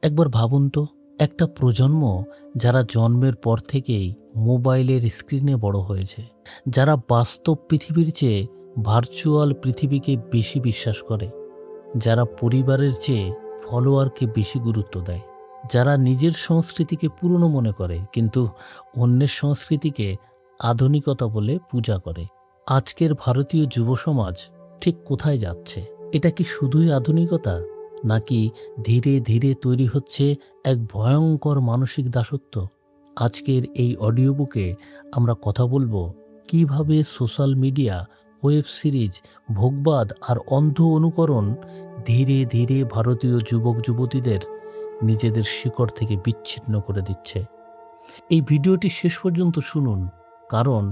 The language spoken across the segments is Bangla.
একবার ভাবুন তো, একটা প্রজন্ম যারা জন্মের পর থেকেই মোবাইলের স্ক্রিনে বড় হয়েছে, যারা বাস্তব পৃথিবীর চেয়ে ভার্চুয়াল পৃথিবীকে বেশি বিশ্বাস করে, যারা পরিবারের চেয়ে ফলোয়ারকে বেশি গুরুত্ব দেয়, যারা নিজের সংস্কৃতিকে পুরনো মনে করে কিন্তু অন্যের সংস্কৃতিকে আধুনিকতা বলে পূজা করে। আজকের ভারতীয় যুব সমাজ ঠিক কোথায় যাচ্ছে? এটা কি শুধুই আধুনিকতা, নাকি ধীরে ধীরে তৈরি হচ্ছে এক ভয়ঙ্কর মানসিক দাসত্ব? আজকের এই অডিও বুকে আমরা কথা বলবো কিভাবে সোশ্যাল মিডিয়া, ওয়েব সিরিজ, ভোগবাদ আর অন্ধ অনুকরণ ধীরে ধীরে ভারতীয় যুবক যুবতীদের নিজেদের শিকড় থেকে বিচ্ছিন্ন করে দিচ্ছে। এই ভিডিওটি শেষ পর্যন্ত শুনুন, কারণ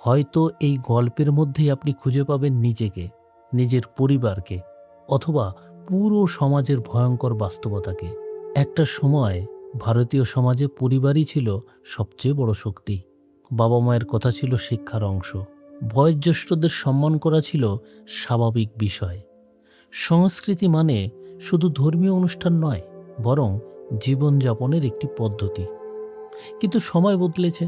হয়তো এই গল্পের মধ্যেই আপনি খুঁজে পাবেন নিজেকে, নিজের পরিবারকে, অথবা পুরো সমাজের ভয়ঙ্কর বাস্তবতাকে। একটা সময় ভারতীয় সমাজে পরিবারই ছিল সবচেয়ে বড় শক্তি। বাবা মায়ের কথা ছিল শিক্ষার অংশ। বয়োজ্যেষ্ঠদের সম্মান করা ছিল স্বাভাবিক বিষয়। সংস্কৃতি মানে শুধু ধর্মীয় অনুষ্ঠান নয়, বরং জীবনযাপনের একটি পদ্ধতি। কিন্তু সময় বদলেছে,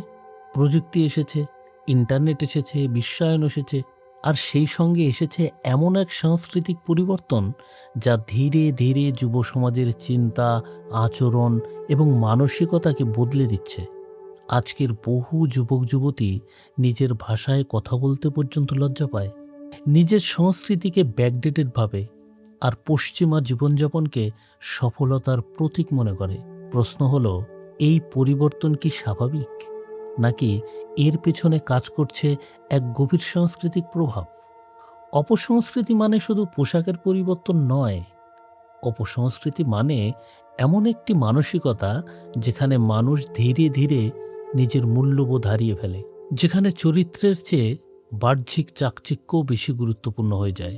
প্রযুক্তি এসেছে, ইন্টারনেট এসেছে, বিশ্বায়ন এসেছে, আর সেই সঙ্গে এসেছে এমন এক সাংস্কৃতিক পরিবর্তন যা ধীরে ধীরে যুব সমাজের চিন্তা, আচরণ এবং মানসিকতাকে বদলে দিচ্ছে। আজকের বহু যুবক যুবতী নিজের ভাষায় কথা বলতে পর্যন্ত লজ্জা পায়, নিজের সংস্কৃতিকে ব্যাকডেটেড ভাবে, আর পশ্চিমা জীবনযাপনকে সফলতার প্রতীক মনে করে। প্রশ্ন হলো, এই পরিবর্তন কি স্বাভাবিক, নাকি এর পেছনে কাজ করছে এক গভীর সাংস্কৃতিক প্রভাব? অপসংস্কৃতি মানে শুধু পোশাকের পরিবর্তন নয়। অপসংস্কৃতি মানে এমন একটি মানসিকতা যেখানে মানুষ ধীরে ধীরে নিজের মূল্যবোধ হারিয়ে ফেলে, যেখানে চরিত্রের চেয়ে বাহ্যিক চাকচিক্য বেশি গুরুত্বপূর্ণ হয়ে যায়,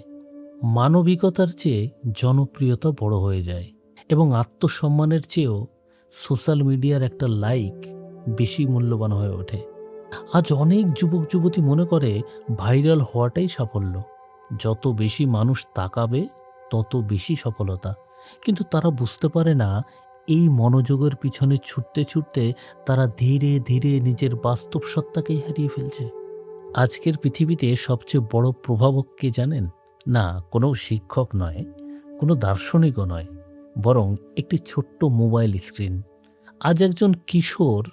মানবিকতার চেয়ে জনপ্রিয়তা বড় হয়ে যায়, এবং আত্মসম্মানের চেয়েও সোশ্যাল মিডিয়ার একটা লাইক বেশি মূল্যবান হয়ে ওঠে। আজ অনেক যুবক যুবতী মনে করে ভাইরাল হওয়াটাই সাফল্য। যত বেশি মানুষ তাকাবে তত বেশি সফলতা। কিন্তু তারা বুঝতে পারে না, এই মনোযোগের পিছনে ছুটতে ছুটতে তারা ধীরে ধীরে নিজের বাস্তব সত্তাকেই হারিয়ে ফেলছে। আজকের পৃথিবীতে সবচেয়ে বড় প্রভাবক কে জানেন? না, কোনো শিক্ষক নয়, কোনো দার্শনিকও নয়, বরং একটি ছোট্ট মোবাইল স্ক্রিন। আজ একজন কিশোর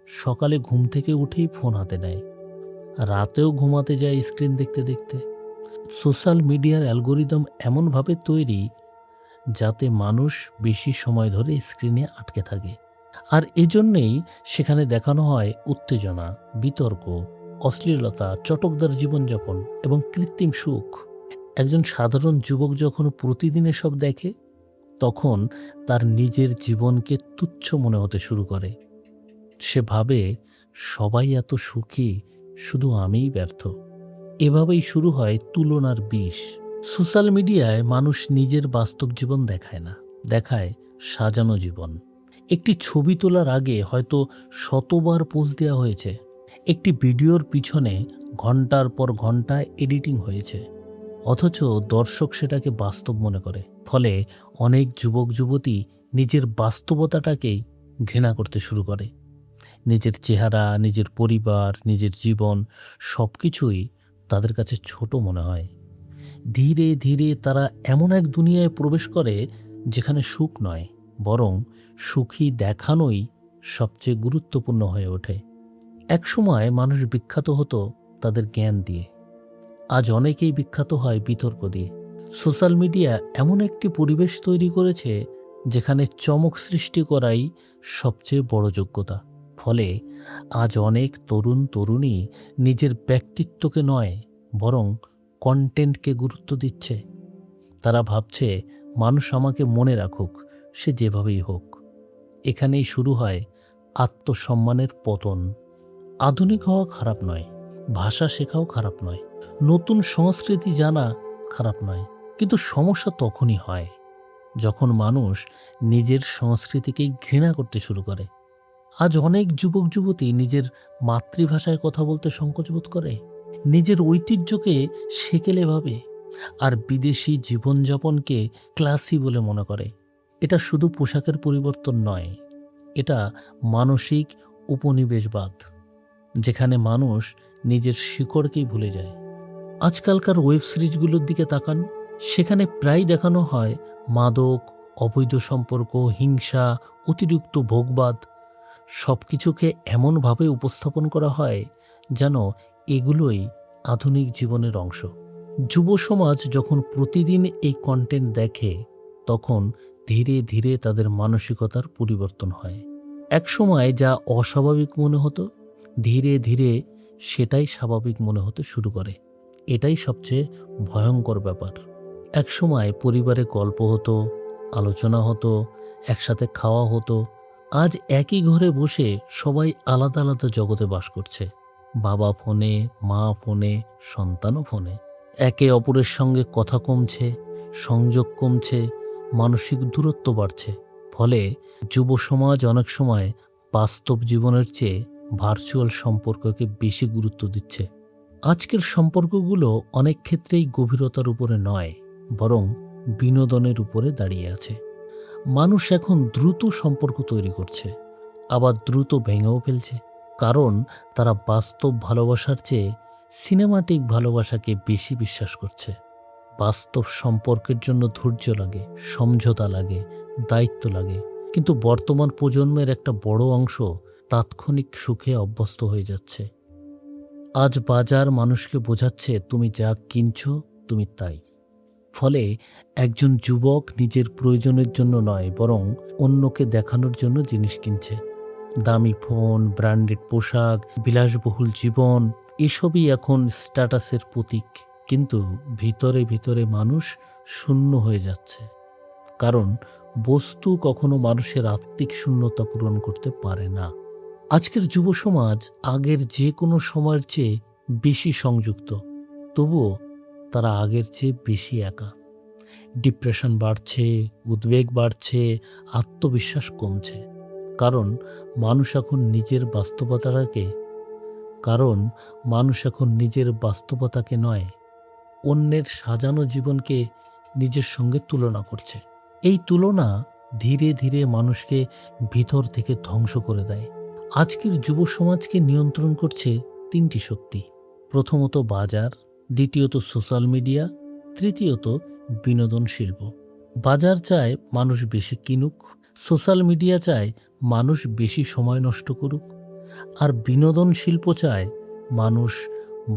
সকালে ঘুম থেকে উঠেই ফোন হাতে নেয়, রাতেও ঘুমাতে যায় স্ক্রিন দেখতে দেখতে। সোশ্যাল মিডিয়ার অ্যালগোরিদম এমনভাবে তৈরি যাতে মানুষ বেশি সময় ধরে স্ক্রিনে আটকে থাকে, আর এজন্যেই সেখানে দেখানো হয় উত্তেজনা, বিতর্ক, অশ্লীলতা, চটকদার জীবনযাপন এবং কৃত্রিম সুখ। একজন সাধারণ যুবক যখন প্রতিদিন এসব দেখে, তখন তার নিজের জীবনকে তুচ্ছ মনে হতে শুরু করে। সে ভাবে, সবাই এত সুখী, শুধু আমিই ব্যর্থ। এভাবেই শুরু হয় তুলনার বিষ। সোশ্যাল মিডিয়ায় মানুষ নিজের বাস্তব জীবন দেখায় না, দেখায় সাজানো জীবন। একটি ছবি তোলার আগে হয়তো শতবার পোস্ট দেওয়া হয়েছে, একটি ভিডিওর পিছনে ঘন্টার পর ঘন্টা এডিটিং হয়েছে, অথচ দর্শক সেটাকে বাস্তব মনে করে। ফলে অনেক যুবক যুবতী নিজের বাস্তবতাটাকেই ঘৃণা করতে শুরু করে। নিজের চেহারা, নিজের পরিবার, নিজের জীবন সব কিছুই তাদের কাছে ছোট মনে হয়। ধীরে ধীরে তারা এমন এক দুনিয়ায় প্রবেশ করে যেখানে সুখ নয়, বরং সুখী দেখানোই সবচেয়ে গুরুত্বপূর্ণ হয়ে ওঠে। একসময় মানুষ বিখ্যাত হতো তাদের জ্ঞান দিয়ে, আজ অনেকেই বিখ্যাত হয় বিতর্ক দিয়ে। সোশ্যাল মিডিয়া এমন একটি পরিবেশ তৈরি করেছে যেখানে চমক সৃষ্টি করাই সবচেয়ে বড় যোগ্যতা। ফলে আজ অনেক তরুণ তরুণী নিজের ব্যক্তিত্বকে নয়, বরং কন্টেন্টকে গুরুত্ব দিচ্ছে। তারা ভাবছে, মানুষ আমাকে মনে রাখুক, সে যেভাবেই হোক। এখানেই শুরু হয় আত্মসম্মানের পতন। আধুনিক হওয়া খারাপ নয়, ভাষা শেখাও খারাপ নয়, নতুন সংস্কৃতি জানা খারাপ নয়, কিন্তু সমস্যা তখনই হয় যখন মানুষ নিজের সংস্কৃতিকেই ঘৃণা করতে শুরু করে। আজ অনেক যুবক যুবতী নিজের মাতৃভাষায় কথা বলতে সংকোচবোধ করে, নিজের ঐতিহ্যকে সেকেলে ভাবে, আর বিদেশি জীবনযাপনকে ক্লাসি বলে মনে করে। এটা শুধু পোশাকের পরিবর্তন নয়, এটা মানসিক উপনিবেশবাদ, যেখানে মানুষ নিজের শিকড়কেই ভুলে যায়। আজকালকার ওয়েব সিরিজগুলোর দিকে তাকান, সেখানে প্রায় দেখানো হয় মাদক, অবৈধ সম্পর্ক, হিংসা, অতিরিক্ত ভোগবাদ। সব কিছুকে এমনভাবে উপস্থাপন করা হয় যেন এগুলোই আধুনিক জীবনের অংশ। যুব সমাজ যখন প্রতিদিন এই কন্টেন্ট দেখে, তখন ধীরে ধীরে তাদের মানসিকতার পরিবর্তন হয়। একসময় যা অস্বাভাবিক মনে হতো, ধীরে ধীরে সেটাই স্বাভাবিক মনে হতে শুরু করে। এটাই সবচেয়ে ভয়ঙ্কর ব্যাপার। একসময় পরিবারে গল্প হতো, আলোচনা হতো, একসাথে খাওয়া হতো। আজ একই ঘরে বসে সবাই আলাদা আলাদা জগতে বাস করছে। বাবা ফোনে, মা ফোনে, সন্তানও ফোনে। একে অপরের সঙ্গে কথা কমছে, সংযোগ কমছে, মানসিক দূরত্ব বাড়ছে। ফলে যুব সমাজ অনেক সময় বাস্তব জীবনের চেয়ে ভার্চুয়াল সম্পর্ককে বেশি গুরুত্ব দিচ্ছে। আজকের সম্পর্কগুলো অনেক ক্ষেত্রেই গভীরতার উপরে নয়, বরং বিনোদনের উপরে দাঁড়িয়ে আছে। মানুষ এখন দ্রুত সম্পর্ক তৈরি করছে, আবার দ্রুত ভেঙেও ফেলছে, কারণ তারা বাস্তব ভালোবাসার চেয়ে সিনেমাটিক ভালোবাসাকে বেশি বিশ্বাস করছে। বাস্তব সম্পর্কের জন্য ধৈর্য লাগে, সমঝোতা লাগে, দায়িত্ব লাগে। কিন্তু বর্তমান প্রজন্মের একটা বড় অংশ তাৎক্ষণিক সুখে অভ্যস্ত হয়ে যাচ্ছে। আজ বাজার মানুষকে বোঝাচ্ছে তুমি যা কিনছো তুমি তাই। ফলে একজন যুবক নিজের প্রয়োজনের জন্য নয়, বরং অন্যকে দেখানোর জন্য জিনিস কিনছে। দামি ফোন, ব্র্যান্ডেড পোশাক, বিলাসবহুল জীবন, এসবই এখন স্ট্যাটাসের প্রতীক। কিন্তু ভিতরে ভিতরে মানুষ শূন্য হয়ে যাচ্ছে, কারণ বস্তু কখনো মানুষের আত্মিক শূন্যতা পূরণ করতে পারে না। আজকের যুব সমাজ আগের যে কোনো সময়ের চেয়ে বেশি সংযুক্ত, তবুও তারা আগের চেয়ে বেশি একা। ডিপ্রেশন বাড়ছে, উদ্বেগ বাড়ছে, আত্মবিশ্বাস কমছে। কারণ মানুষ এখন নিজের বাস্তবতাকে নয়, অন্যের সাজানো জীবনকে নিজের সঙ্গে তুলনা করছে। এই তুলনা ধীরে ধীরে মানুষকে ভিতর থেকে ধ্বংস করে দেয়। আজকের যুব সমাজকে নিয়ন্ত্রণ করছে তিনটি শক্তি। প্রথমত বাজার, দ্বিতীয়ত সোশ্যাল মিডিয়া, তৃতীয়ত বিনোদন শিল্প। বাজার চায় মানুষ বেশি কিনুক, সোশ্যাল মিডিয়া চায় মানুষ বেশি সময় নষ্ট করুক, আর বিনোদন শিল্প চায় মানুষ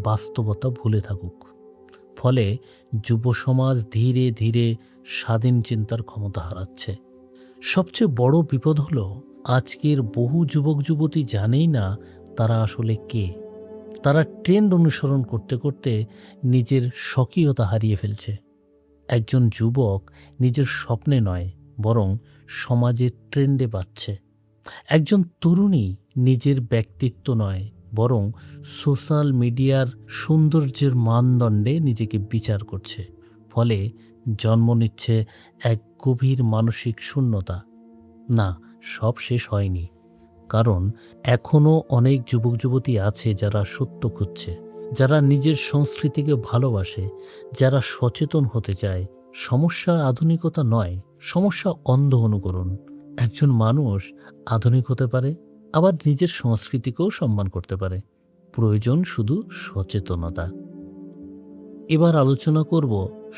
বাস্তবতা ভুলে থাকুক। ফলে যুব সমাজ ধীরে ধীরে স্বাধীন চিন্তার ক্ষমতা হারাচ্ছে। সবচেয়ে বড় বিপদ হলো, আজকের বহু যুবক যুবতী জানেই না তারা আসলে কে। তারা ট্রেন্ড অনুসরণ করতে করতে নিজের স্বকীয়তা হারিয়ে ফেলছে। একজন যুবক নিজের স্বপ্নে নয়, বরং সমাজের ট্রেন্ডে বাঁচছে। একজন তরুণী নিজের ব্যক্তিত্ব নয়, বরং সোশ্যাল মিডিয়ার সৌন্দর্যের মানদণ্ডে নিজেকে বিচার করছে। ফলে জন্ম নিচ্ছে এক গভীর মানসিক শূন্যতা। না, সব শেষ হয়নি, কারণ এখনও অনেক যুবক যুবতী আছে যারা সত্য খুঁজছে, যারা নিজের সংস্কৃতিকে ভালোবাসে, যারা সচেতন হতে চায়। সমস্যা আধুনিকতা নয়, সমস্যা অন্ধ অনুকরণ। একজন মানুষ আধুনিক হতে পারে, আবার নিজের সংস্কৃতিকেও সম্মান করতে পারে। প্রয়োজন শুধু সচেতনতা। এবার আলোচনা করব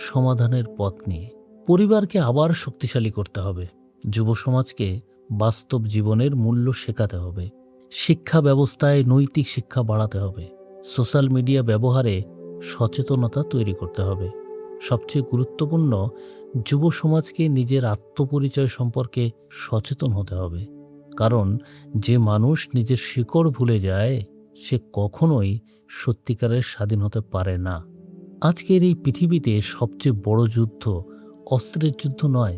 সমাধানের পথ নিয়ে। পরিবারকে আবার শক্তিশালী করতে হবে, যুব সমাজকে বাস্তব জীবনের মূল্য শেখাতে হবে, শিক্ষা ব্যবস্থায় নৈতিক শিক্ষা বাড়াতে হবে, সোশ্যাল মিডিয়া ব্যবহারে সচেতনতা তৈরি করতে হবে। সবচেয়ে গুরুত্বপূর্ণ, যুব সমাজকে নিজের আত্মপরিচয় সম্পর্কে সচেতন হতে হবে। কারণ যে মানুষ নিজের শিকড় ভুলে যায়, সে কখনোই সত্যিকারের স্বাধীন হতে পারে না। আজকের এই পৃথিবীতে সবচেয়ে বড় যুদ্ধ অস্ত্রের যুদ্ধ নয়,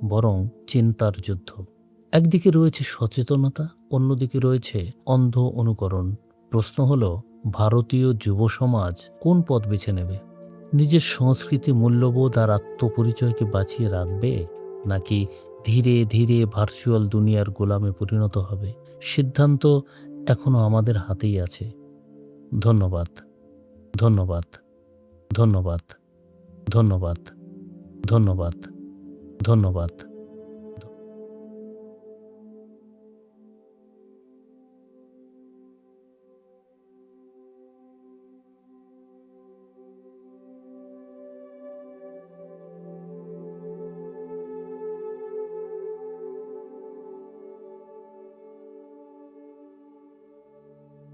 বরং চিন্তার যুদ্ধ। একদিকে রয়েছে সচেতনতা, অন্যদিকে রয়েছে অন্ধ অনুকরণ। প্রশ্ন হলো, ভারতীয় যুব সমাজ কোন পথ বেছে নেবে? নিজের সংস্কৃতি, মূল্যবোধ আর আত্মপরিচয়কে বাঁচিয়ে রাখবে, নাকি ধীরে ধীরে ভার্চুয়াল দুনিয়ার গোলামে পরিণত হবে? সিদ্ধান্ত এখনো আমাদের হাতেই আছে। ধন্যবাদ, ধন্যবাদ, ধন্যবাদ, ধন্যবাদ, ধন্যবাদ, ধন্যবাদ।